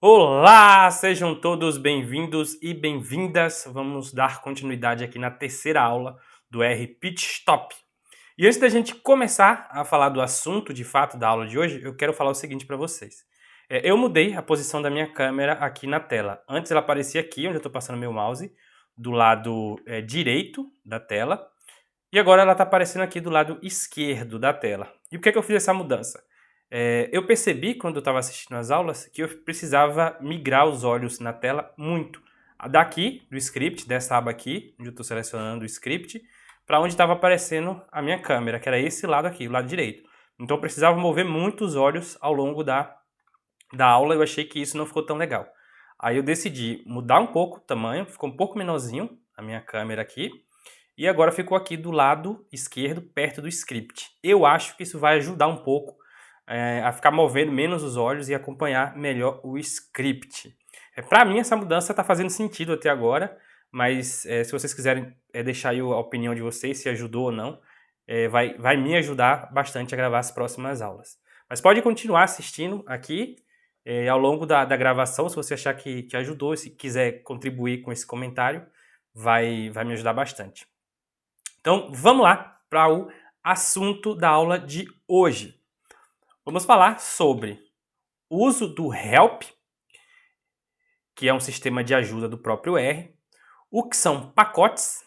Olá, sejam todos bem-vindos e bem-vindas. Vamos dar continuidade aqui na terceira aula do R Pit Stop. E antes da gente começar a falar do assunto de fato da aula de hoje, eu quero falar o seguinte para vocês. Eu mudei a posição da minha câmera aqui na tela. Antes ela aparecia aqui, onde eu estou passando meu mouse, do lado direito da tela. E agora ela está aparecendo aqui do lado esquerdo da tela. E por que eu fiz essa mudança? Eu percebi, quando eu estava assistindo as aulas, que eu precisava migrar os olhos na tela muito. Daqui, do script, dessa aba aqui, onde eu estou selecionando o script, para onde estava aparecendo a minha câmera, que era esse lado aqui, o lado direito. Então eu precisava mover muito os olhos ao longo da aula, eu achei que isso não ficou tão legal. Aí eu decidi mudar um pouco o tamanho, ficou um pouco menorzinho a minha câmera aqui, e agora ficou aqui do lado esquerdo, perto do script. Eu acho que isso vai ajudar um pouco a ficar movendo menos os olhos e acompanhar melhor o script. Para mim essa mudança está fazendo sentido até agora, mas se vocês quiserem deixar aí a opinião de vocês, se ajudou ou não, vai me ajudar bastante a gravar as próximas aulas. Mas pode continuar assistindo aqui ao longo da gravação, se você achar que ajudou, se quiser contribuir com esse comentário, vai me ajudar bastante. Então vamos lá para o assunto da aula de hoje. Vamos falar sobre o uso do Help, que é um sistema de ajuda do próprio R, o que são pacotes,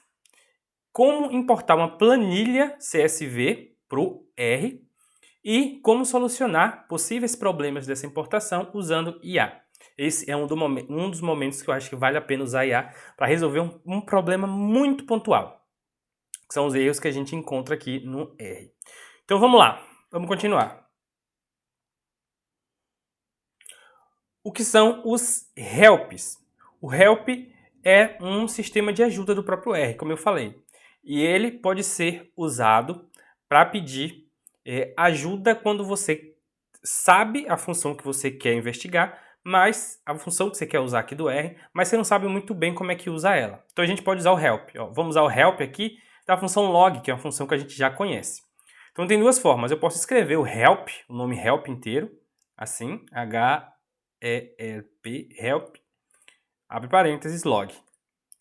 como importar uma planilha CSV para o R e como solucionar possíveis problemas dessa importação usando IA. Esse é um dos momentos que eu acho que vale a pena usar IA para resolver um problema muito pontual, que são os erros que a gente encontra aqui no R. Então vamos lá, vamos continuar. O que são os helps? O help é um sistema de ajuda do próprio R, como eu falei. E ele pode ser usado para pedir ajuda quando você sabe a função que você quer investigar, mas a função que você quer usar aqui do R, mas você não sabe muito bem como é que usa ela. Então a gente pode usar o help. Vamos usar o help aqui da função log, que é uma função que a gente já conhece. Então tem duas formas. Eu posso escrever o help, o nome help inteiro, assim, HELP, help, abre parênteses, log.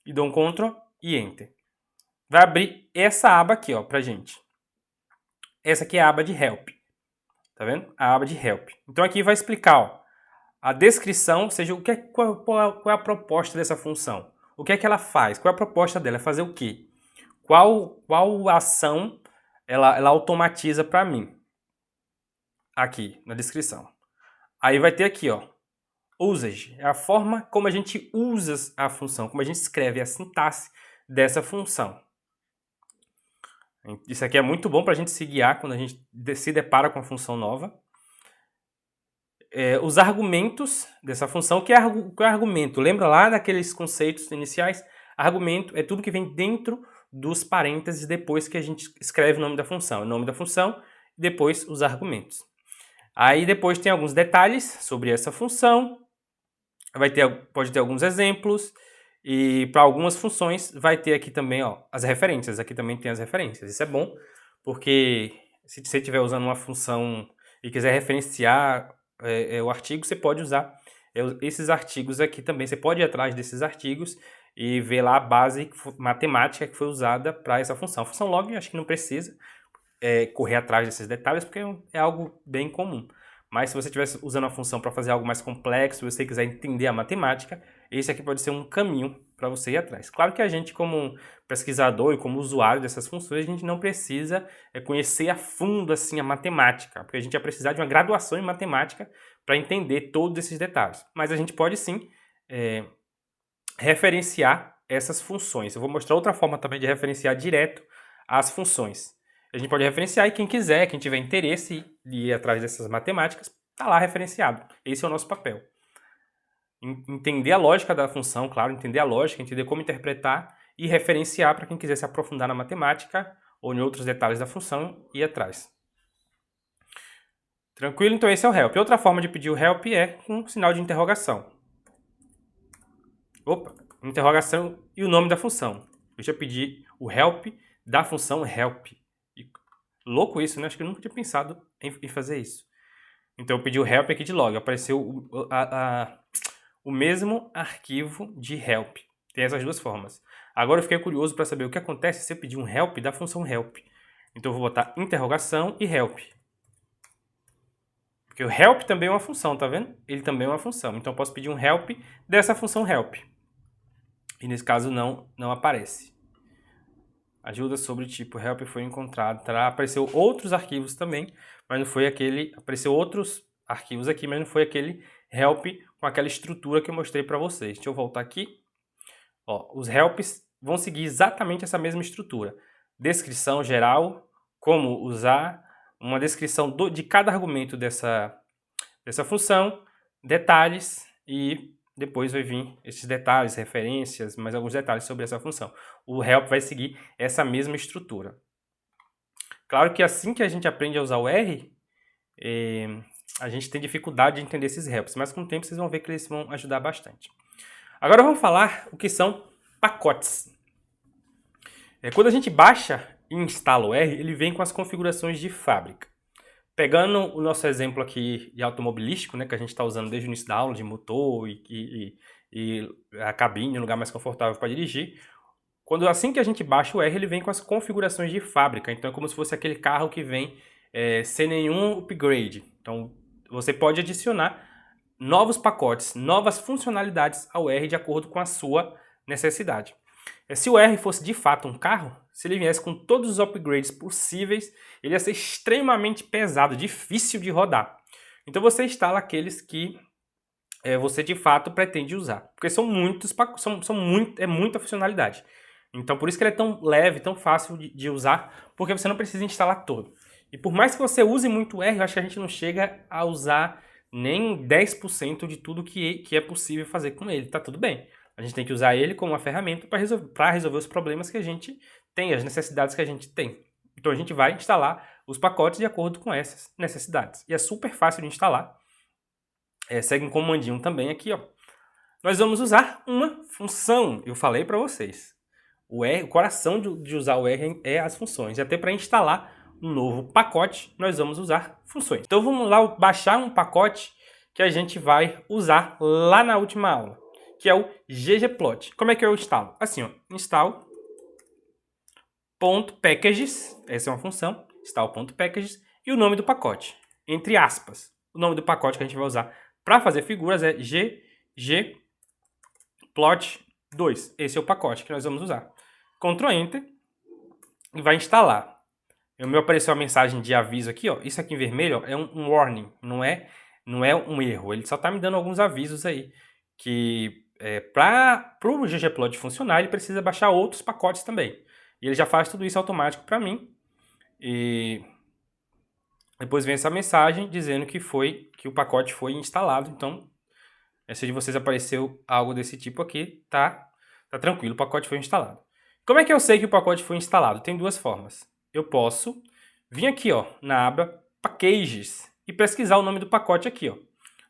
E dou um Ctrl e Enter. Vai abrir essa aba aqui, ó, pra gente. Essa aqui é a aba de help. Tá vendo? A aba de help. Então aqui vai explicar, ó, a descrição, ou seja, qual é a proposta dessa função. O que é que ela faz? Qual é a proposta dela? É fazer o quê? Qual ação ela automatiza para mim? Aqui, na descrição. Aí vai ter aqui, ó, usage, é a forma como a gente usa a função, como a gente escreve a sintaxe dessa função. Isso aqui é muito bom para a gente se guiar quando a gente se depara com a função nova. Os argumentos dessa função, que é argumento? Lembra lá daqueles conceitos iniciais? Argumento é tudo que vem dentro dos parênteses depois que a gente escreve o nome da função. O nome da função e depois os argumentos. Aí depois tem alguns detalhes sobre essa função. Pode ter alguns exemplos. E para algumas funções vai ter aqui também, ó, as referências. Aqui também tem as referências. Isso é bom, porque se você estiver usando uma função e quiser referenciar o artigo, você pode usar esses artigos aqui também. Você pode ir atrás desses artigos e ver lá a base matemática que foi usada para essa função. A função log, acho que não precisa correr atrás desses detalhes, porque é algo bem comum. Mas se você estiver usando a função para fazer algo mais complexo, se você quiser entender a matemática, esse aqui pode ser um caminho para você ir atrás. Claro que a gente, como pesquisador e como usuário dessas funções, a gente não precisa conhecer a fundo assim, a matemática, porque a gente vai precisar de uma graduação em matemática para entender todos esses detalhes. Mas a gente pode sim referenciar essas funções. Eu vou mostrar outra forma também de referenciar direto as funções. A gente pode referenciar e quem quiser, quem tiver interesse de ir atrás dessas matemáticas, está lá referenciado. Esse é o nosso papel. Entender a lógica da função, claro, entender a lógica, entender como interpretar e referenciar para quem quiser se aprofundar na matemática ou em outros detalhes da função e ir atrás. Tranquilo? Então esse é o help. Outra forma de pedir o help é com um sinal de interrogação. Opa, interrogação e o nome da função. Deixa eu pedir o help da função help. Louco isso, né? Acho que eu nunca tinha pensado em fazer isso. Então eu pedi o help aqui de log. Apareceu o mesmo arquivo de help. Tem essas duas formas. Agora eu fiquei curioso para saber o que acontece se eu pedir um help da função help. Então eu vou botar interrogação e help. Porque o help também é uma função, tá vendo? Ele também é uma função. Então eu posso pedir um help dessa função help. E nesse caso não aparece. Ajuda sobre tipo help foi encontrado. Tá? Apareceu outros arquivos também, mas não foi aquele... Apareceu outros arquivos aqui, mas não foi aquele help com aquela estrutura que eu mostrei para vocês. Deixa eu voltar aqui. Ó, os helps vão seguir exatamente essa mesma estrutura. Descrição geral, como usar, uma descrição de cada argumento dessa função, detalhes e depois vai vir esses detalhes, referências, mais alguns detalhes sobre essa função. O help vai seguir essa mesma estrutura. Claro que assim que a gente aprende a usar o R, a gente tem dificuldade de entender esses helps, mas com o tempo vocês vão ver que eles vão ajudar bastante. Agora vamos falar o que são pacotes. Quando a gente baixa e instala o R, ele vem com as configurações de fábrica. Pegando o nosso exemplo aqui de automobilístico, né, que a gente está usando desde o início da aula, de motor e a cabine, um lugar mais confortável para dirigir, assim que a gente baixa o R, ele vem com as configurações de fábrica. Então é como se fosse aquele carro que vem sem nenhum upgrade. Então você pode adicionar novos pacotes, novas funcionalidades ao R de acordo com a sua necessidade. Se o R fosse de fato um carro, se ele viesse com todos os upgrades possíveis, ele ia ser extremamente pesado, difícil de rodar. Então você instala aqueles que você de fato pretende usar, porque são muitos, é muita funcionalidade. Então por isso que ele é tão leve, tão fácil de usar, porque você não precisa instalar todo. E por mais que você use muito R, eu acho que a gente não chega a usar nem 10% de tudo que é possível fazer com ele. Tá tudo bem. A gente tem que usar ele como uma ferramenta para resolver os problemas que a gente tem, as necessidades que a gente tem. Então a gente vai instalar os pacotes de acordo com essas necessidades. E é super fácil de instalar. Segue um comandinho também aqui, ó. Nós vamos usar uma função. Eu falei para vocês. O coração de usar o R é as funções. E até para instalar um novo pacote, nós vamos usar funções. Então vamos lá baixar um pacote que a gente vai usar lá na última aula, que é o ggplot. Como é que eu instalo? Assim, ó, install.packages, essa é uma função, install.packages, e o nome do pacote, entre aspas. O nome do pacote que a gente vai usar para fazer figuras é ggplot2. Esse é o pacote que nós vamos usar. Ctrl Enter e vai instalar. Me apareceu a mensagem de aviso aqui, ó. Isso aqui em vermelho, ó, é um warning, não é um erro. Ele só está me dando alguns avisos aí que para o ggplot funcionar, ele precisa baixar outros pacotes também. E ele já faz tudo isso automático para mim. E depois vem essa mensagem dizendo que o pacote foi instalado. Então, se de vocês apareceu algo desse tipo aqui, tá tranquilo, o pacote foi instalado. Como é que eu sei que o pacote foi instalado? Tem duas formas. Eu posso vir aqui, ó, na aba Packages e pesquisar o nome do pacote aqui, ó.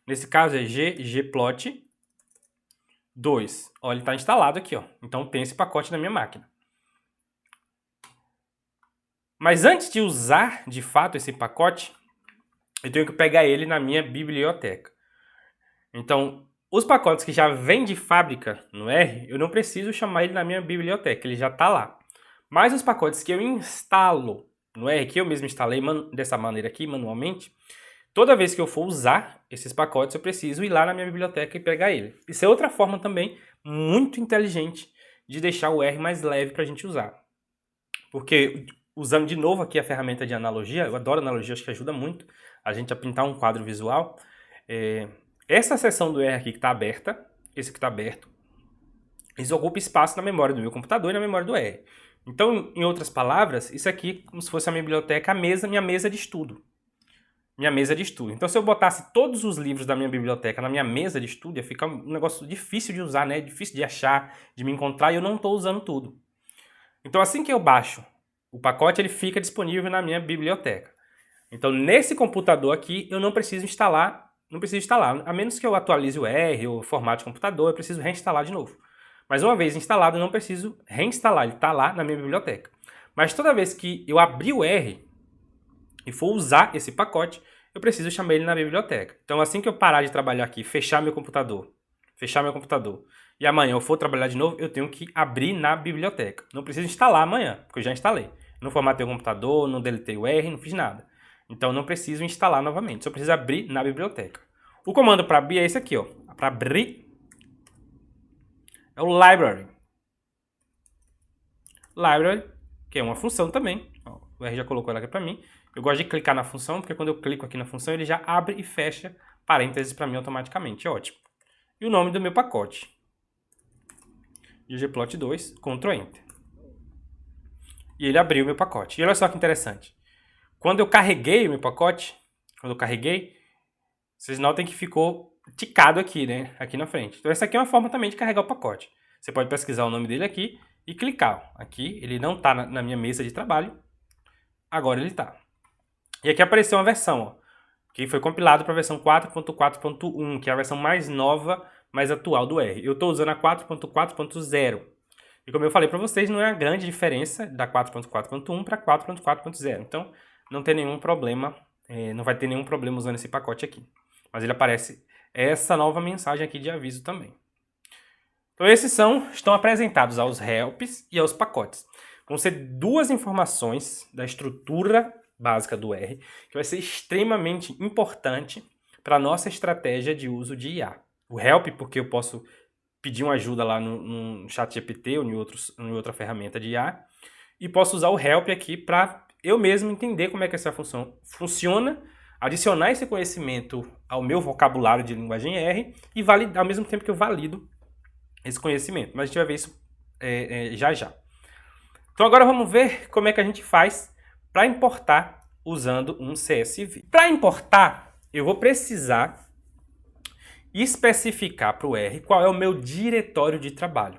Nesse caso é ggplot2. Ó, ele está instalado aqui, ó. Então tem esse pacote na minha máquina. Mas antes de usar de fato esse pacote, eu tenho que pegar ele na minha biblioteca. Então, os pacotes que já vêm de fábrica no R, eu não preciso chamar ele na minha biblioteca, ele já está lá. Mas os pacotes que eu instalo no R, que eu mesmo instalei dessa maneira aqui, manualmente, toda vez que eu for usar esses pacotes, eu preciso ir lá na minha biblioteca e pegar ele. Isso é outra forma também muito inteligente de deixar o R mais leve para a gente usar. Porque, usando de novo aqui a ferramenta de analogia, eu adoro analogia, acho que ajuda muito a gente a pintar um quadro visual. Essa seção do R aqui que está aberta, esse que está aberto, isso ocupa espaço na memória do meu computador e na memória do R. Então, em outras palavras, isso aqui como se fosse a minha biblioteca, minha mesa de estudo. Minha mesa de estudo. Então, se eu botasse todos os livros da minha biblioteca na minha mesa de estudo, ia ficar um negócio difícil de usar, né? Difícil de achar, de me encontrar, e eu não estou usando tudo. Então, assim que eu baixo o pacote, ele fica disponível na minha biblioteca. Então, nesse computador aqui, eu não preciso instalar, a menos que eu atualize o R, o formato de computador, eu preciso reinstalar de novo. Mas uma vez instalado, eu não preciso reinstalar, ele está lá na minha biblioteca. Mas toda vez que eu abrir o R e for usar esse pacote, eu preciso chamar ele na biblioteca. Então assim que eu parar de trabalhar aqui, fechar meu computador fechar meu computador, e amanhã eu for trabalhar de novo, eu tenho que abrir na biblioteca. Não preciso instalar amanhã, porque eu já instalei. Não formatei o computador, não deletei o R, não fiz nada. Então não preciso instalar novamente, só preciso abrir na biblioteca. O comando para abrir é esse aqui, ó. Para abrir é o library. Library, que é uma função também. Ó, o R já colocou ela aqui para mim. Eu gosto de clicar na função, porque quando eu clico aqui na função, ele já abre e fecha parênteses para mim automaticamente. É ótimo. E o nome do meu pacote. ggplot2, Ctrl Enter. E ele abriu o meu pacote. E olha só que interessante. Quando eu carreguei o meu pacote, vocês notem que ficou ticado aqui, né? Aqui na frente. Então essa aqui é uma forma também de carregar o pacote. Você pode pesquisar o nome dele aqui e clicar. Aqui ele não está na minha mesa de trabalho. Agora ele está. E aqui apareceu uma versão, ó, que foi compilado para a versão 4.4.1, que é a versão mais nova, mais atual do R. Eu estou usando a 4.4.0. E como eu falei para vocês, não é a grande diferença da 4.4.1 para 4.4.0. Então, não tem nenhum problema, não vai ter nenhum problema usando esse pacote aqui. Mas ele aparece essa nova mensagem aqui de aviso também. Então, estão apresentados aos helps e aos pacotes. Vão ser duas informações da estrutura básica do R, que vai ser extremamente importante para a nossa estratégia de uso de IA. O help, porque eu posso pedir uma ajuda lá no ChatGPT ou em outra ferramenta de IA, e posso usar o help aqui para eu mesmo entender como é que essa função funciona, adicionar esse conhecimento ao meu vocabulário de linguagem R e validar, ao mesmo tempo que eu valido esse conhecimento. Mas a gente vai ver isso já já. Então agora vamos ver como é que a gente faz para importar usando um CSV. Para importar, eu vou precisar especificar para o R qual é o meu diretório de trabalho.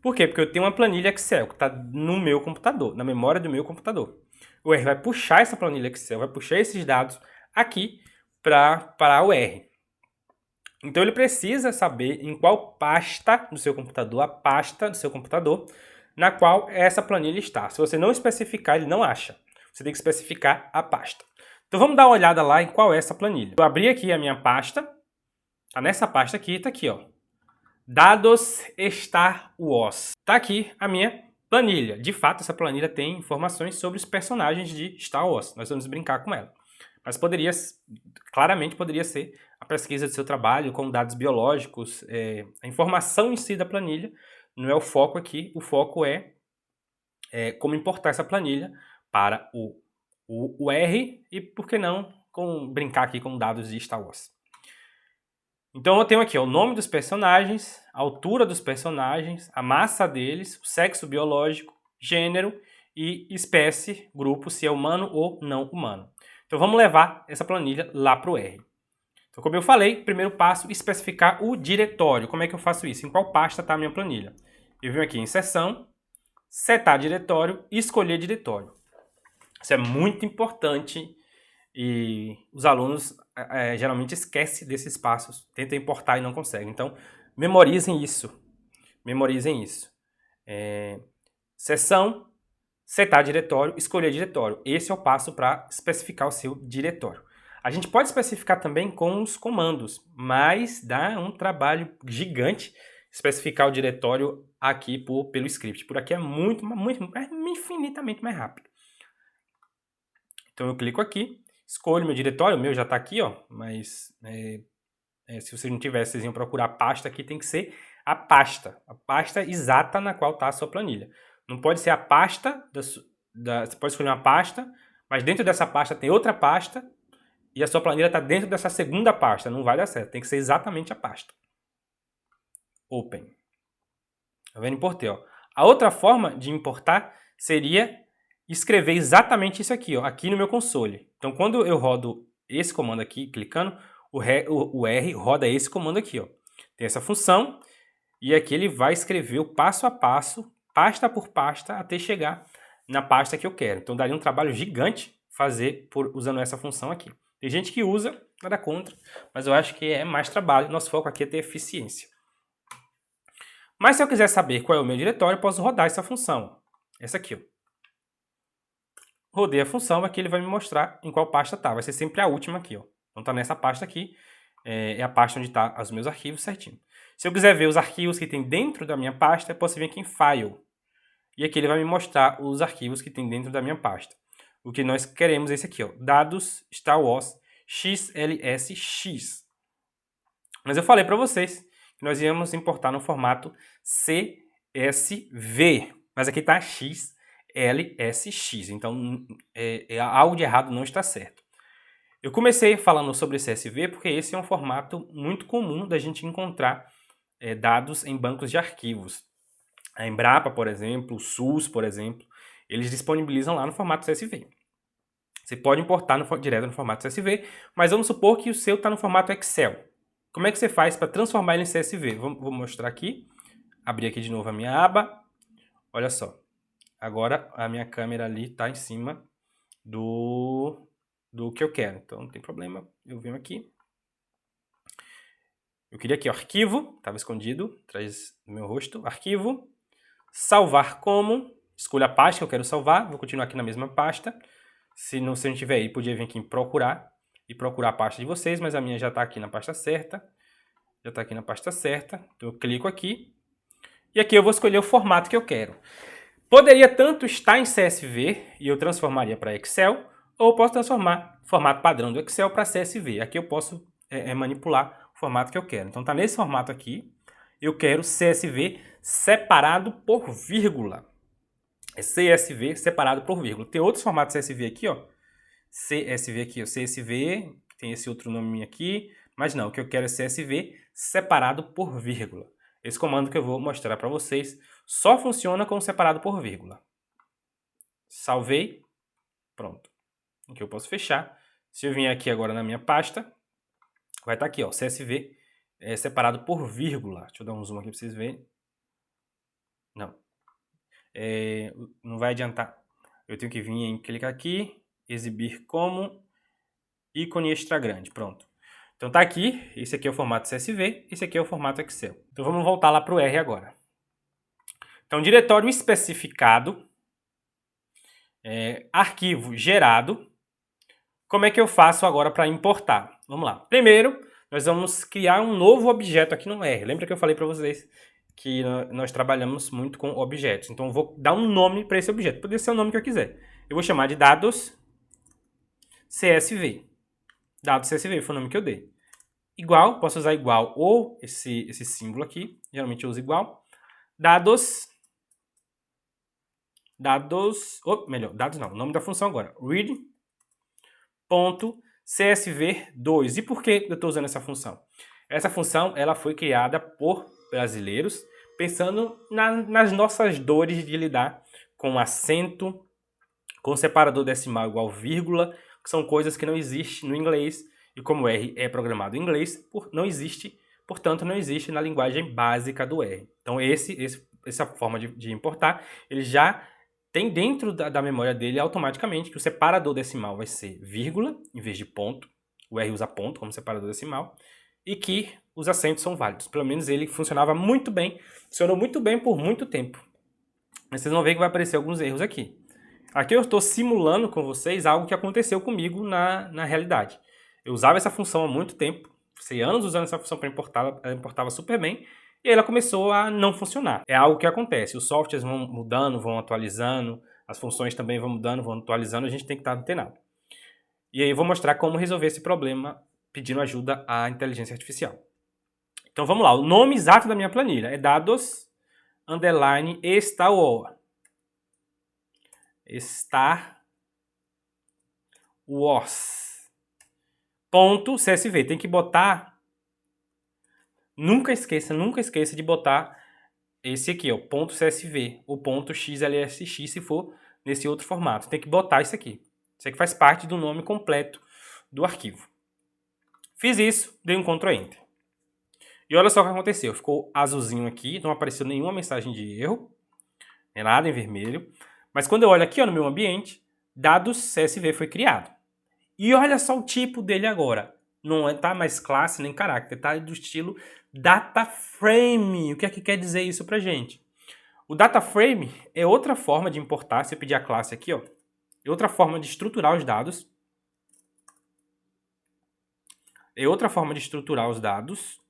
Por quê? Porque eu tenho uma planilha Excel que está no meu computador, na memória do meu computador. O R vai puxar essa planilha Excel, vai puxar esses dados aqui para o R. Então ele precisa saber em qual pasta do seu computador, a pasta do seu computador, na qual essa planilha está. Se você não especificar, ele não acha. Você tem que especificar a pasta. Então vamos dar uma olhada lá em qual é essa planilha. Eu abri aqui a minha pasta. Tá nessa pasta aqui, tá aqui, ó. Dados Star Wars. Tá aqui a minha planilha. De fato, essa planilha tem informações sobre os personagens de Star Wars. Nós vamos brincar com ela. Mas claramente poderia ser a pesquisa do seu trabalho com dados biológicos. A informação em si da planilha não é o foco aqui. O foco é como importar essa planilha para o R e, por que não, brincar aqui com dados de Star Wars. Então eu tenho aqui o nome dos personagens, a altura dos personagens, a massa deles, o sexo biológico, gênero e espécie, grupo, se é humano ou não humano. Então vamos levar essa planilha lá para o R. Então, como eu falei, primeiro passo, especificar o diretório. Como é que eu faço isso? Em qual pasta está a minha planilha? Eu venho aqui em seção, setar diretório e escolher diretório. Isso é muito importante e os alunos geralmente esquecem desses passos, tentam importar e não conseguem. Então, memorizem isso. Memorizem isso. Seção, setar diretório, escolher diretório. Esse é o passo para especificar o seu diretório. A gente pode especificar também com os comandos, mas dá um trabalho gigante especificar o diretório aqui pelo script. Por aqui é infinitamente mais rápido. Então eu clico aqui, escolho meu diretório, o meu já está aqui, ó, mas se vocês não tivessem, vocês iam procurar a pasta aqui, tem que ser a pasta exata na qual está a sua planilha. Não pode ser a pasta, você pode escolher uma pasta, mas dentro dessa pasta tem outra pasta e a sua planilha está dentro dessa segunda pasta, não vai dar certo, tem que ser exatamente a pasta. Open. Tá vendo? Importei, ó. A outra forma de importar seria escrever exatamente isso aqui, ó, aqui no meu console. Então, quando eu rodo esse comando aqui, clicando, o R roda esse comando aqui, ó. Tem essa função e aqui ele vai escrever o passo a passo, pasta por pasta, até chegar na pasta que eu quero. Então, daria um trabalho gigante fazer usando essa função aqui. Tem gente que usa, nada contra, mas eu acho que é mais trabalho. Nosso foco aqui é ter eficiência. Mas se eu quiser saber qual é o meu diretório, eu posso rodar essa função. Essa aqui, ó. Rodei a função, aqui ele vai me mostrar em qual pasta tá. Vai ser sempre a última aqui, ó. Então tá nessa pasta aqui. é a pasta onde está os meus arquivos certinho. Se eu quiser ver os arquivos que tem dentro da minha pasta, eu posso vir aqui em File. E aqui ele vai me mostrar os arquivos que tem dentro da minha pasta. O que nós queremos é esse aqui, ó, dados Star Wars XLSX. Mas eu falei para vocês que nós íamos importar no formato CSV. Mas aqui está XLSX. Então, algo de errado não está certo. Eu comecei falando sobre CSV porque esse é um formato muito comum da gente encontrar dados em bancos de arquivos. A Embrapa, por exemplo, o SUS, por exemplo, eles disponibilizam lá no formato CSV. Você pode importar direto no formato CSV, mas vamos supor que o seu está no formato Excel. Como é que você faz para transformar ele em CSV? Vou mostrar aqui. Abrir aqui de novo a minha aba. Olha só. Agora a minha câmera ali está em cima do que eu quero. Então não tem problema. Eu venho aqui. Eu queria aqui o arquivo. Estava escondido atrás do meu rosto. Arquivo. Salvar como. Escolho a pasta que eu quero salvar. Vou continuar aqui na mesma pasta. Se não tiver aí, podia vir aqui em procurar. E procurar a pasta de vocês, mas a minha já está aqui na pasta certa. Já está aqui na pasta certa. Então eu clico aqui. E aqui eu vou escolher o formato que eu quero. Poderia tanto estar em CSV e eu transformaria para Excel, ou eu posso transformar o formato padrão do Excel para CSV. Aqui eu posso manipular o formato que eu quero. Então está nesse formato aqui. Eu quero CSV separado por vírgula. É CSV separado por vírgula. Tem outros formatos CSV aqui, ó. CSV aqui, ó. CSV, tem esse outro nome aqui. Mas não, o que eu quero é CSV separado por vírgula. Esse comando que eu vou mostrar para vocês só funciona com separado por vírgula. Salvei. Pronto. Aqui eu posso fechar. Se eu vier aqui agora na minha pasta, vai estar aqui, ó, CSV separado por vírgula. Deixa eu dar um zoom aqui para vocês verem. Não. Não vai adiantar. Eu tenho que vir em clicar aqui, exibir como, ícone extra grande. Pronto. Então tá aqui, esse aqui é o formato CSV, esse aqui é o formato Excel. Então vamos voltar lá para o R agora. Então, diretório especificado, arquivo gerado. Como é que eu faço agora para importar? Vamos lá. Primeiro, nós vamos criar um novo objeto aqui no R. Lembra que eu falei para vocês que nós trabalhamos muito com objetos. Então, eu vou dar um nome para esse objeto. Pode ser o nome que eu quiser. Eu vou chamar de dados CSV. Dados CSV foi o nome que eu dei. Igual, posso usar igual ou esse símbolo aqui. Geralmente eu uso igual. Dados não, o nome da função agora. Read.csv2. E por que eu estou usando essa função? Essa função ela foi criada por brasileiros pensando nas nossas dores de lidar com acento, com separador decimal igual vírgula, que são coisas que não existem no inglês. E como o R é programado em inglês, portanto não existe na linguagem básica do R. Então essa forma de importar, ele já tem dentro da memória dele automaticamente que o separador decimal vai ser vírgula em vez de ponto. O R usa ponto como separador decimal. E que os acentos são válidos. Pelo menos ele funcionava muito bem. Funcionou muito bem por muito tempo. Mas vocês vão ver que vai aparecer alguns erros aqui. Aqui eu estou simulando com vocês algo que aconteceu comigo na realidade. Eu usava essa função há muito tempo. Passei anos usando essa função para importar. Ela importava super bem. E aí ela começou a não funcionar. É algo que acontece. Os softwares vão mudando, vão atualizando. As funções também vão mudando, vão atualizando. A gente tem que estar antenado. E aí eu vou mostrar como resolver esse problema pedindo ajuda à inteligência artificial. Então vamos lá. O nome exato da minha planilha é dados underline Star Wars. Star Wars. Ponto CSV. Tem que botar... Nunca esqueça de botar esse aqui, ó, ponto CSV, ou ponto XLSX, se for nesse outro formato. Tem que botar isso aqui. Isso aqui faz parte do nome completo do arquivo. Fiz isso, dei um Ctrl Enter. E olha só o que aconteceu. Ficou azulzinho aqui, não apareceu nenhuma mensagem de erro, nem nada em vermelho. Mas quando eu olho aqui, ó, no meu ambiente, dados CSV foi criado. E olha só o tipo dele agora. Não está mais classe nem caráter, está do estilo data frame. O que é que quer dizer isso pra gente? O data frame é outra forma de importar, se eu pedir a classe aqui, ó, é outra forma de estruturar os dados. é outra forma de estruturar os dados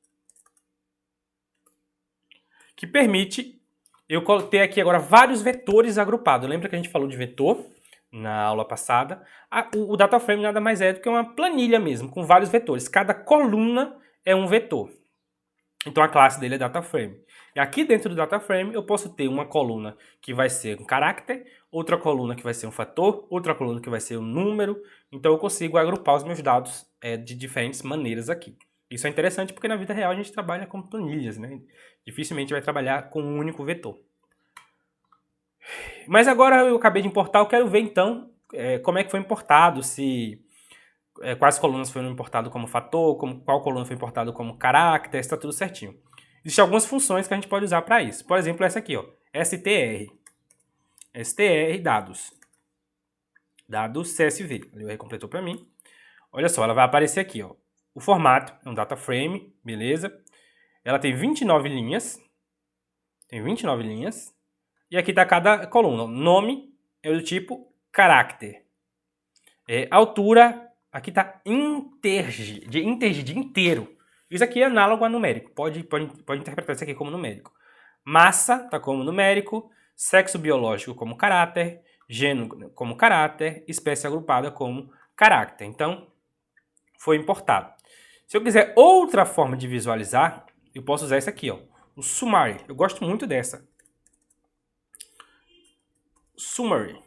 que permite eu ter aqui agora vários vetores agrupados. Lembra que a gente falou de vetor na aula passada? O data frame nada mais é do que uma planilha mesmo, com vários vetores. Cada coluna é um vetor. Então a classe dele é data frame. E aqui dentro do data frame eu posso ter uma coluna que vai ser um caráter, outra coluna que vai ser um fator, outra coluna que vai ser um número. Então eu consigo agrupar os meus dados de diferentes maneiras aqui. Isso é interessante porque na vida real a gente trabalha com planilhas, né? Dificilmente vai trabalhar com um único vetor. Mas agora eu acabei de importar, eu quero ver então como é que foi importado, quais colunas foram importadas como fator, qual coluna foi importada como caráter, está tudo certinho. Existem algumas funções que a gente pode usar para isso. Por exemplo, essa aqui, ó, str. str dados. Dados CSV. Ele completou para mim. Olha só, ela vai aparecer aqui, ó. O formato é um data frame, beleza? Ela tem 29 linhas. Tem 29 linhas. E aqui está cada coluna. Nome é do tipo caráter. Altura, aqui está interge, de inteiro. Isso aqui é análogo a numérico. Pode interpretar isso aqui como numérico. Massa está como numérico. Sexo biológico como caráter. Gênero como caráter. Espécie agrupada como caráter. Então, foi importado. Se eu quiser outra forma de visualizar, eu posso usar esse aqui, ó, o summary. Eu gosto muito dessa. Summary.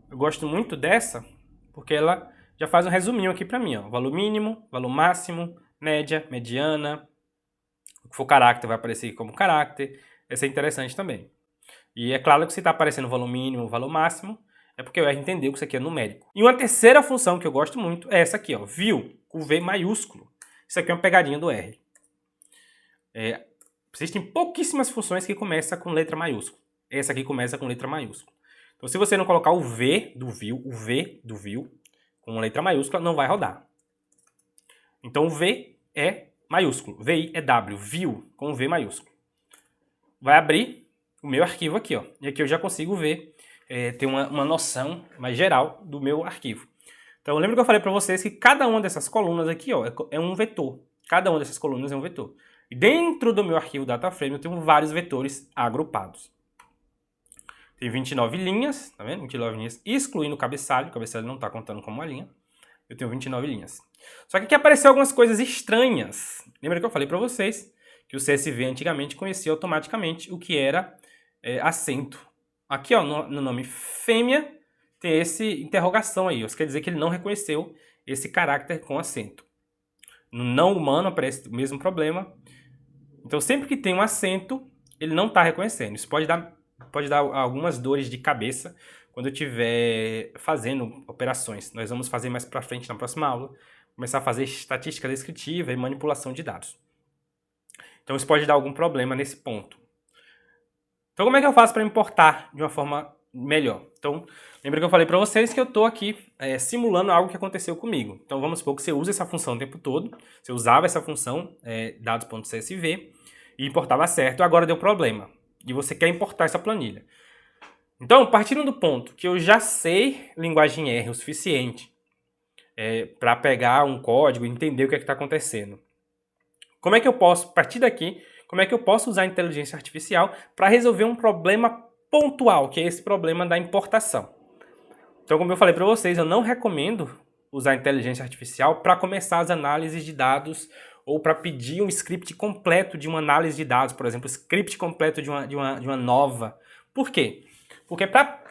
Eu gosto muito dessa porque ela já faz um resuminho aqui para mim, ó. Valor mínimo, valor máximo, média, mediana. O que for caráter vai aparecer como caráter. Essa é interessante também. E é claro que se está aparecendo o valor mínimo, o valor máximo, é porque o R entendeu que isso aqui é numérico. E uma terceira função que eu gosto muito é essa aqui, ó, view, com V maiúsculo. Isso aqui é uma pegadinha do R. Existem pouquíssimas funções que começam com letra maiúscula. Essa aqui começa com letra maiúscula. Então, se você não colocar o V do view, com letra maiúscula, não vai rodar. Então, o V é maiúsculo. VI é W, view, com V maiúsculo. Vai abrir o meu arquivo aqui, ó. E aqui eu já consigo ver, ter uma noção mais geral do meu arquivo. Então, lembra que eu falei para vocês que cada uma dessas colunas aqui, ó, é um vetor. Cada uma dessas colunas é um vetor. E dentro do meu arquivo DataFrame eu tenho vários vetores agrupados. Tem 29 linhas, tá vendo? 29 linhas, excluindo o cabeçalho não está contando como uma linha. Eu tenho 29 linhas. Só que aqui apareceu algumas coisas estranhas. Lembra que eu falei para vocês que o CSV antigamente conhecia automaticamente o que era acento. Aqui, ó, no nome fêmea, tem esse interrogação aí. Isso quer dizer que ele não reconheceu esse caráter com acento. No não humano aparece o mesmo problema. Então, sempre que tem um acento, ele não está reconhecendo. Isso pode dar algumas dores de cabeça quando eu estiver fazendo operações. Nós vamos fazer mais para frente na próxima aula. Começar a fazer estatística descritiva e manipulação de dados. Então, isso pode dar algum problema nesse ponto. Então, como é que eu faço para importar de uma forma melhor? Então, lembra que eu falei para vocês que eu estou aqui simulando algo que aconteceu comigo. Então, vamos supor que você usa essa função o tempo todo. Você usava essa função, dados.csv, e importava certo, agora deu problema. E você quer importar essa planilha. Então, partindo do ponto que eu já sei linguagem R o suficiente para pegar um código e entender o que está acontecendo. Como é que eu posso, a partir daqui, como é que eu posso usar a inteligência artificial para resolver um problema pontual, que é esse problema da importação? Então, como eu falei para vocês, eu não recomendo usar a inteligência artificial para começar as análises de dados ou para pedir um script completo de uma análise de dados, por exemplo, script completo de uma nova. Por quê? Porque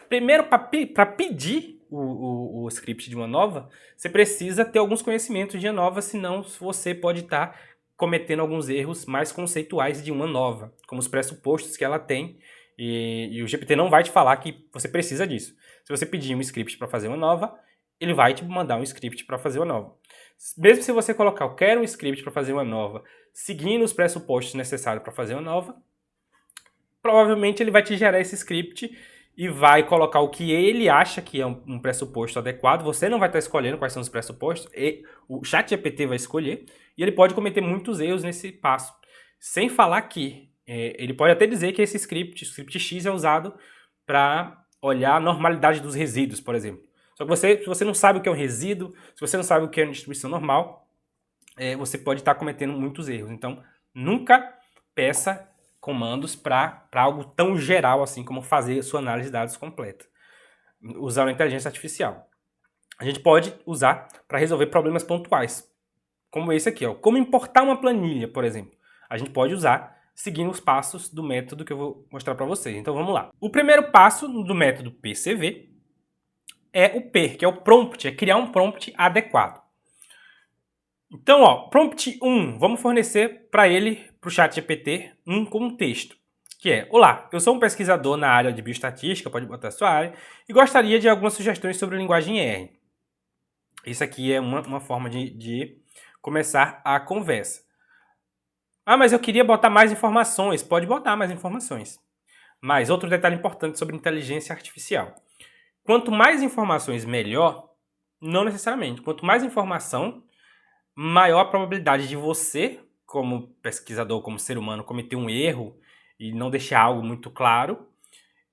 primeiro, para pedir o script de uma nova, você precisa ter alguns conhecimentos de uma nova, senão você pode estar cometendo alguns erros mais conceituais de uma nova, como os pressupostos que ela tem, e o GPT não vai te falar que você precisa disso. Se você pedir um script para fazer uma nova, ele vai te mandar um script para fazer uma nova. Mesmo se você colocar, eu quero um script para fazer uma nova, seguindo os pressupostos necessários para fazer uma nova, provavelmente ele vai te gerar esse script e vai colocar o que ele acha que é um pressuposto adequado. Você não vai estar escolhendo quais são os pressupostos, e o ChatGPT vai escolher, e ele pode cometer muitos erros nesse passo. Sem falar que ele pode até dizer que esse script X é usado para olhar a normalidade dos resíduos, por exemplo. Só que se você não sabe o que é um resíduo, se você não sabe o que é uma distribuição normal, você pode estar cometendo muitos erros. Então, nunca peça comandos para algo tão geral assim como fazer a sua análise de dados completa, usando a inteligência artificial. A gente pode usar para resolver problemas pontuais, como esse aqui, ó. Como importar uma planilha, por exemplo. A gente pode usar seguindo os passos do método que eu vou mostrar para vocês. Então vamos lá. O primeiro passo do método PCV é o P, que é o prompt, é criar um prompt adequado. Então, ó, prompt 1, vamos fornecer para ele, para o ChatGPT, um contexto, que é: olá, eu sou um pesquisador na área de bioestatística, pode botar a sua área, e gostaria de algumas sugestões sobre linguagem R. Isso aqui é uma forma de começar a conversa. Ah, mas eu queria botar mais informações. Pode botar mais informações. Mas outro detalhe importante sobre inteligência artificial. Quanto mais informações, melhor. Não necessariamente. Quanto mais informação, maior a probabilidade de você, como pesquisador, como ser humano, cometer um erro e não deixar algo muito claro.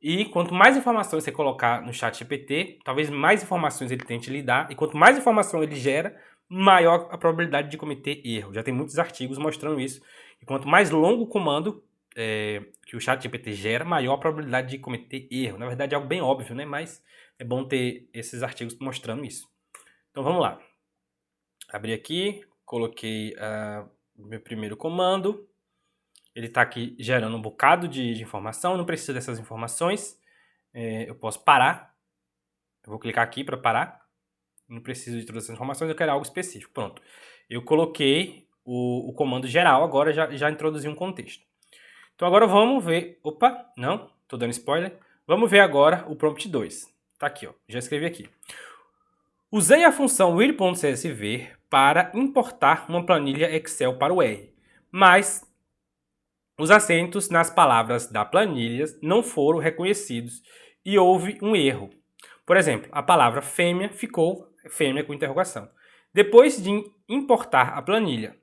E quanto mais informações você colocar no chat GPT, talvez mais informações ele tente lhe dar. E quanto mais informação ele gera, maior a probabilidade de cometer erro. Já tem muitos artigos mostrando isso. E quanto mais longo o comando que o chat GPT gera, maior a probabilidade de cometer erro. Na verdade é algo bem óbvio, né? Mas é bom ter esses artigos mostrando isso. Então vamos lá. Abri aqui, coloquei meu primeiro comando. Ele está aqui gerando um bocado de informação, não preciso dessas informações. Eu posso parar. Eu vou clicar aqui para parar. Não preciso de todas essas informações, eu quero algo específico. Pronto. Eu coloquei o comando geral, agora já introduzi um contexto. Então agora vamos ver... Opa, não, estou dando spoiler. Vamos ver agora o prompt 2. Tá aqui, ó, já escrevi aqui. Usei a função read.csv para importar uma planilha Excel para o R, mas os acentos nas palavras da planilha não foram reconhecidos e houve um erro. Por exemplo, a palavra fêmea ficou fêmea com interrogação. Depois de importar a planilha,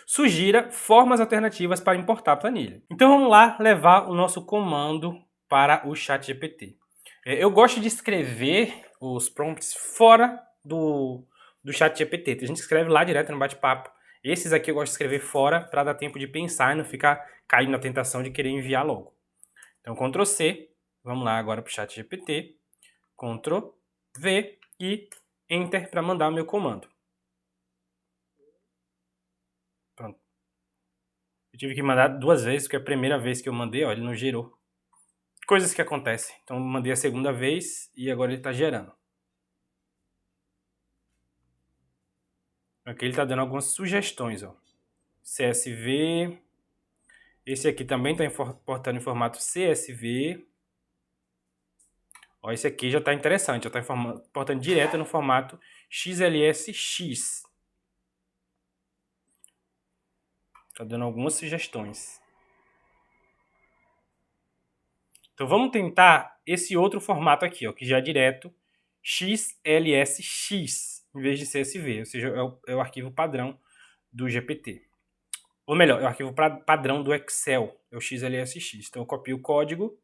sugira formas alternativas para importar a planilha. Então vamos lá levar o nosso comando para o ChatGPT. Eu gosto de escrever os prompts fora do ChatGPT. A gente escreve lá direto no bate-papo. Esses aqui eu gosto de escrever fora para dar tempo de pensar e não ficar caindo na tentação de querer enviar logo. Então, Ctrl C, vamos lá agora para o ChatGPT, Ctrl V e Enter para mandar o meu comando. Pronto. Eu tive que mandar 2 vezes, porque a primeira vez que eu mandei, ó, ele não gerou. Coisas que acontecem. Então, eu mandei a segunda vez e agora ele está gerando. Aqui ele está dando algumas sugestões, ó. CSV. Esse aqui também está importando em formato CSV. Ó, esse aqui já está interessante, já está importando direto no formato XLSX. Está dando algumas sugestões. Então vamos tentar esse outro formato aqui, ó, que já é direto XLSX, em vez de CSV, ou seja, é o arquivo padrão do GPT. Ou melhor, é o arquivo padrão do Excel, é o XLSX. Então eu copio o código,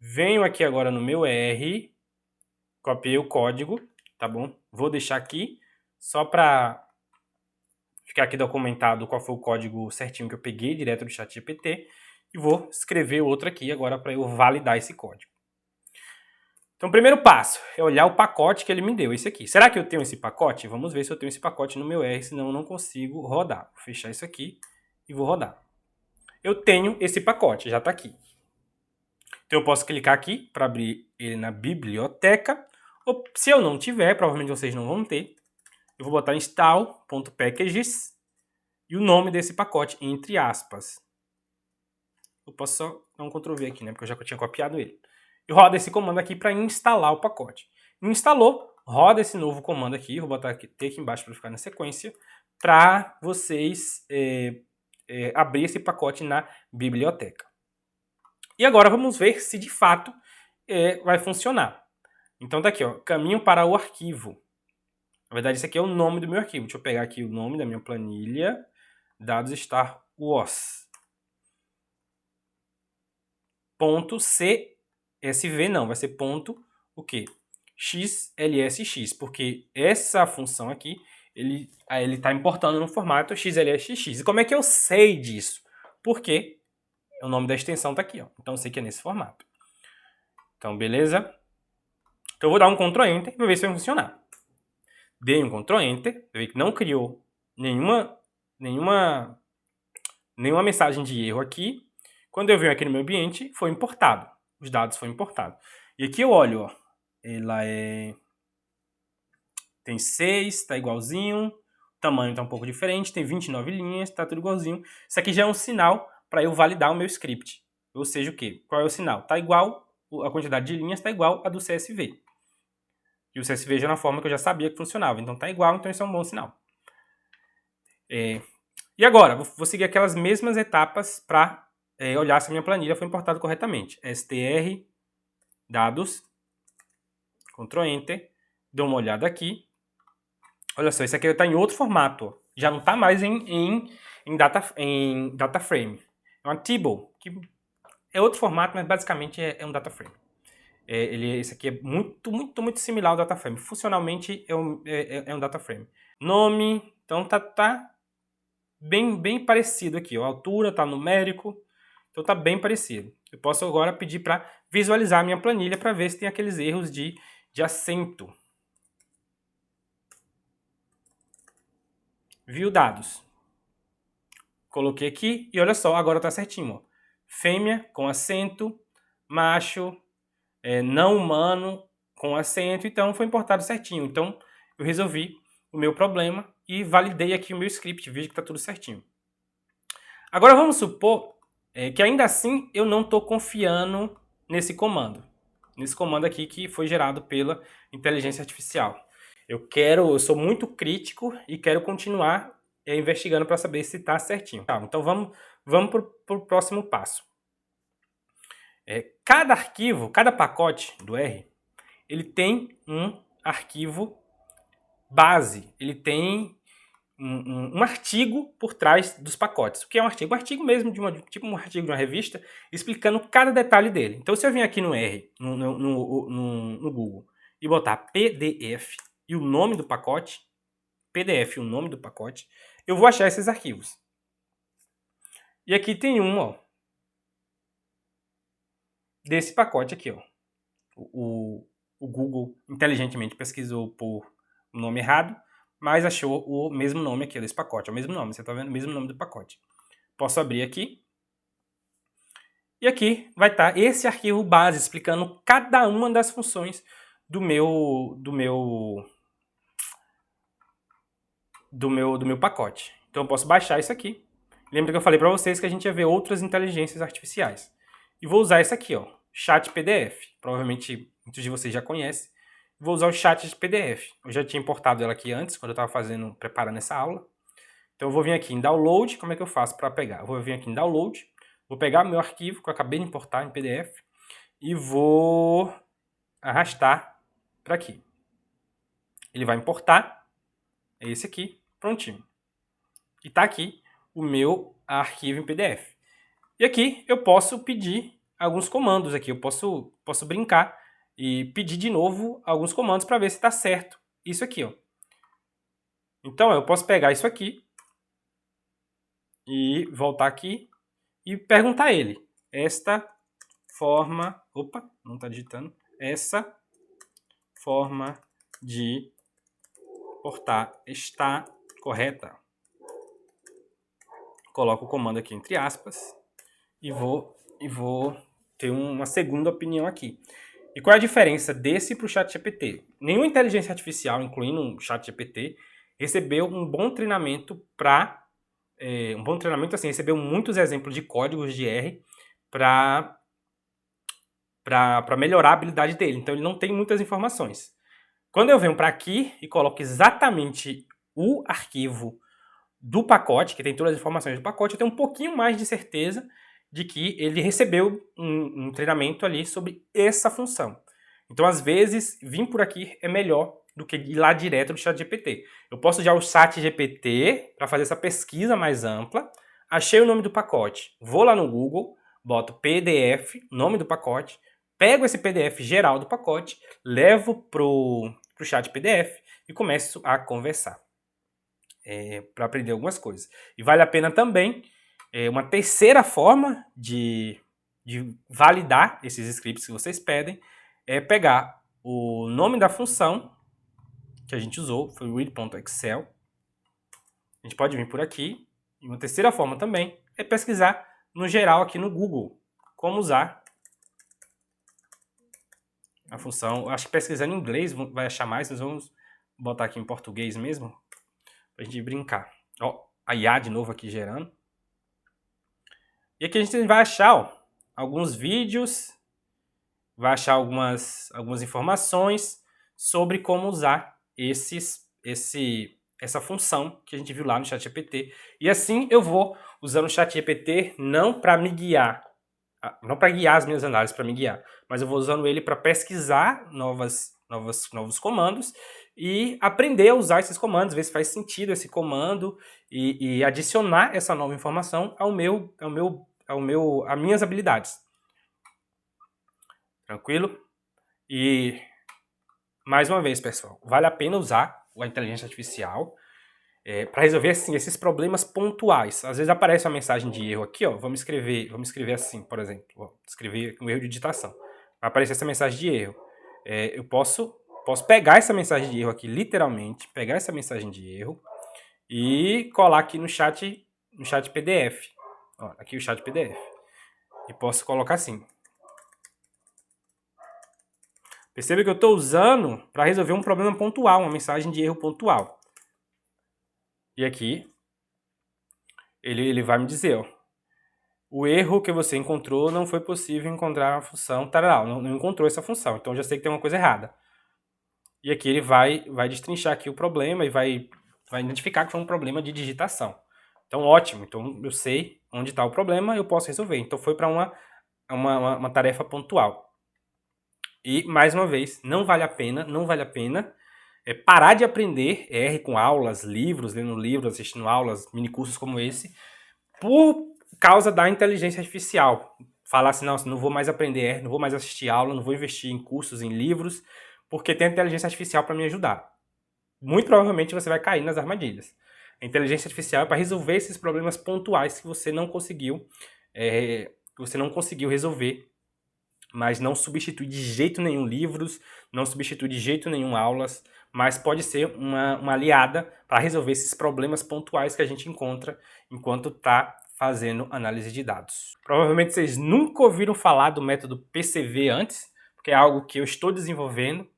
venho aqui agora no meu R, copiei o código, tá bom? Vou deixar aqui, só para ficar aqui documentado qual foi o código certinho que eu peguei direto do ChatGPT, e vou escrever outro aqui agora para eu validar esse código. Então, o primeiro passo é olhar o pacote que ele me deu, esse aqui. Será que eu tenho esse pacote? Vamos ver se eu tenho esse pacote no meu R, senão eu não consigo rodar. Vou fechar isso aqui e vou rodar. Eu tenho esse pacote, já está aqui. Então, eu posso clicar aqui para abrir ele na biblioteca. Ou, se eu não tiver, provavelmente vocês não vão ter, eu vou botar install.packages e o nome desse pacote, entre aspas. Eu posso só dar um Ctrl V aqui, né? Porque eu já tinha copiado ele. E roda esse comando aqui para instalar o pacote. Instalou, roda esse novo comando aqui. Vou botar aqui embaixo para ficar na sequência. Para vocês abrir esse pacote na biblioteca. E agora vamos ver se de fato vai funcionar. Então tá aqui, ó, caminho para o arquivo. Na verdade, esse aqui é o nome do meu arquivo. Deixa eu pegar aqui o nome da minha planilha. Dados Star Wars. .csv não, vai ser ponto o quê? XLSX, porque essa função aqui, ele está importando no formato XLSX. E como é que eu sei disso? Porque o nome da extensão está aqui, ó. Então eu sei que é nesse formato. Então, beleza? Então eu vou dar um Ctrl Enter e vou ver se vai funcionar. Dei um Ctrl Enter, eu vi que não criou nenhuma mensagem de erro aqui. Quando eu venho aqui no meu ambiente, foi importado. Os dados foram importados. E aqui eu olho, ó. Ela tem 6, está igualzinho. O tamanho está um pouco diferente, tem 29 linhas, está tudo igualzinho. Isso aqui já é um sinal para eu validar o meu script. Ou seja, o quê? Qual é o sinal? Está igual, a quantidade de linhas está igual a do CSV. E o CSV já é uma forma que eu já sabia que funcionava. Então está igual, então isso é um bom sinal. E agora, vou seguir aquelas mesmas etapas para olhar se a minha planilha foi importada corretamente. str, dados, Ctrl Enter, dou uma olhada aqui. Olha só, esse aqui está em outro formato. Ó. Já não está mais em data frame. É uma table, que é outro formato, mas basicamente é um data frame. Esse aqui é muito similar ao data frame. Funcionalmente é um data frame. Nome, então tá bem parecido aqui. Ó. A altura está numérico, então tá bem parecido. Eu posso agora pedir para visualizar a minha planilha para ver se tem aqueles erros de acento. View dados. Coloquei aqui e olha só, agora tá certinho. Ó. Fêmea com acento, macho, não humano com acento, então foi importado certinho. Então eu resolvi o meu problema e validei aqui o meu script, vejo que tá tudo certinho. Agora vamos supor que ainda assim eu não estou confiando nesse comando. Nesse comando aqui que foi gerado pela inteligência artificial. Eu sou muito crítico e quero continuar investigando para saber se está certinho. Então vamos para o próximo passo. Cada arquivo, cada pacote do R, ele tem um arquivo base. Ele tem um artigo por trás dos pacotes. O que é um artigo? Um artigo mesmo, tipo um artigo de uma revista, explicando cada detalhe dele. Então, se eu vim aqui no R, no Google, e botar PDF e o nome do pacote, PDF e o nome do pacote, eu vou achar esses arquivos. E aqui tem um, ó, desse pacote aqui, ó. O Google inteligentemente pesquisou por um nome errado, mas achou o mesmo nome aqui desse pacote. É o mesmo nome, você está vendo? O mesmo nome do pacote. Posso abrir aqui. E aqui vai estar esse arquivo base, explicando cada uma das funções do meu pacote. Então eu posso baixar isso aqui. Lembra que eu falei para vocês que a gente ia ver outras inteligências artificiais. E vou usar esse aqui, ó, Chat PDF. Provavelmente muitos de vocês já conhecem. Vou usar o Chat de PDF. Eu já tinha importado ela aqui antes, quando eu estava preparando essa aula. Então eu vou vir aqui em Download. Como é que eu faço para pegar? Eu vou vir aqui em Download. Vou pegar meu arquivo que eu acabei de importar em PDF. E vou arrastar para aqui. Ele vai importar. É esse aqui. Prontinho. E está aqui o meu arquivo em PDF. E aqui eu posso pedir alguns comandos aqui. Eu posso brincar e pedir de novo alguns comandos para ver se está certo isso aqui, ó. Então eu posso pegar isso aqui e voltar aqui e perguntar a ele. Esta forma... Opa, não está digitando. Essa forma de portar está correta. Coloco o comando aqui entre aspas e vou ter uma segunda opinião aqui. E qual é a diferença desse para o ChatGPT? Nenhuma inteligência artificial, incluindo um ChatGPT, recebeu um bom treinamento recebeu muitos exemplos de códigos de R para melhorar a habilidade dele. Então ele não tem muitas informações. Quando eu venho para aqui e coloco exatamente o arquivo do pacote, que tem todas as informações do pacote, eu tenho um pouquinho mais de certeza de que ele recebeu um treinamento ali sobre essa função. Então, às vezes, vir por aqui é melhor do que ir lá direto do ChatGPT. Eu posso usar o ChatGPT para fazer essa pesquisa mais ampla. Achei o nome do pacote. Vou lá no Google, boto PDF, nome do pacote, pego esse PDF geral do pacote, levo pro chat PDF e começo a conversar para aprender algumas coisas. E vale a pena também, uma terceira forma de validar esses scripts que vocês pedem, é pegar o nome da função que a gente usou, foi o read.excel. A gente pode vir por aqui. E uma terceira forma também é pesquisar no geral aqui no Google como usar a função. Acho que pesquisando em inglês vai achar mais, nós vamos botar aqui em português mesmo, pra gente brincar. Ó, a IA de novo aqui gerando. E aqui a gente vai achar, ó, alguns vídeos, vai achar algumas informações sobre como usar essa função que a gente viu lá no ChatGPT. E assim eu vou usando o ChatGPT não para me guiar, não para guiar as minhas análises, para me guiar, mas eu vou usando ele para pesquisar novos comandos e aprender a usar esses comandos, ver se faz sentido esse comando e adicionar essa nova informação às minhas habilidades. Tranquilo? E mais uma vez, pessoal, vale a pena usar a inteligência artificial para resolver assim, esses problemas pontuais. Às vezes aparece uma mensagem de erro aqui, ó. Vamos escrever assim, por exemplo. Vou escrever um erro de digitação. Vai aparecer essa mensagem de erro. Eu posso pegar essa mensagem de erro aqui, literalmente, pegar essa mensagem de erro e colar aqui no chat PDF. Ó, aqui o chat PDF. E posso colocar assim. Perceba que eu estou usando para resolver um problema pontual, uma mensagem de erro pontual. E aqui, ele vai me dizer, ó, o erro que você encontrou não foi possível encontrar uma função, tarará, não encontrou essa função, então eu já sei que tem uma coisa errada. E aqui ele vai destrinchar aqui o problema e vai identificar que foi um problema de digitação. Então, ótimo, então eu sei onde está o problema, eu posso resolver. Então foi para uma tarefa pontual. E, mais uma vez, não vale a pena parar de aprender R com aulas, livros, lendo livros, assistindo aulas, minicursos como esse, por causa da inteligência artificial. Falar assim, não vou mais aprender R, não vou mais assistir aula, não vou investir em cursos, em livros, porque tem a inteligência artificial para me ajudar. Muito provavelmente você vai cair nas armadilhas. A inteligência artificial é para resolver esses problemas pontuais que você não conseguiu resolver, mas não substitui de jeito nenhum livros, não substitui de jeito nenhum aulas, mas pode ser uma aliada para resolver esses problemas pontuais que a gente encontra enquanto está fazendo análise de dados. Provavelmente vocês nunca ouviram falar do método PCV antes, porque é algo que eu estou desenvolvendo.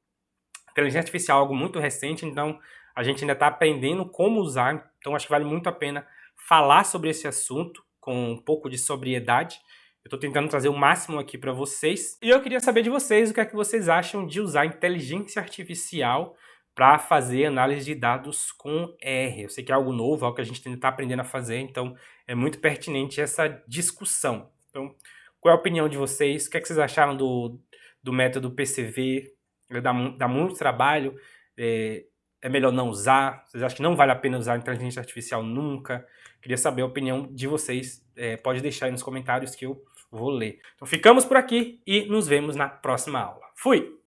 Inteligência artificial é algo muito recente, então a gente ainda está aprendendo como usar, então acho que vale muito a pena falar sobre esse assunto com um pouco de sobriedade. Eu estou tentando trazer o máximo aqui para vocês. E eu queria saber de vocês o que é que vocês acham de usar inteligência artificial para fazer análise de dados com R. Eu sei que é algo novo, algo que a gente ainda está aprendendo a fazer, então é muito pertinente essa discussão. Então, qual é a opinião de vocês? O que é que vocês acharam do método PCV? Dá muito trabalho? É melhor não usar? Vocês acham que não vale a pena usar inteligência artificial nunca? Queria saber a opinião de vocês. Pode deixar aí nos comentários que eu vou ler. Então ficamos por aqui e nos vemos na próxima aula. Fui!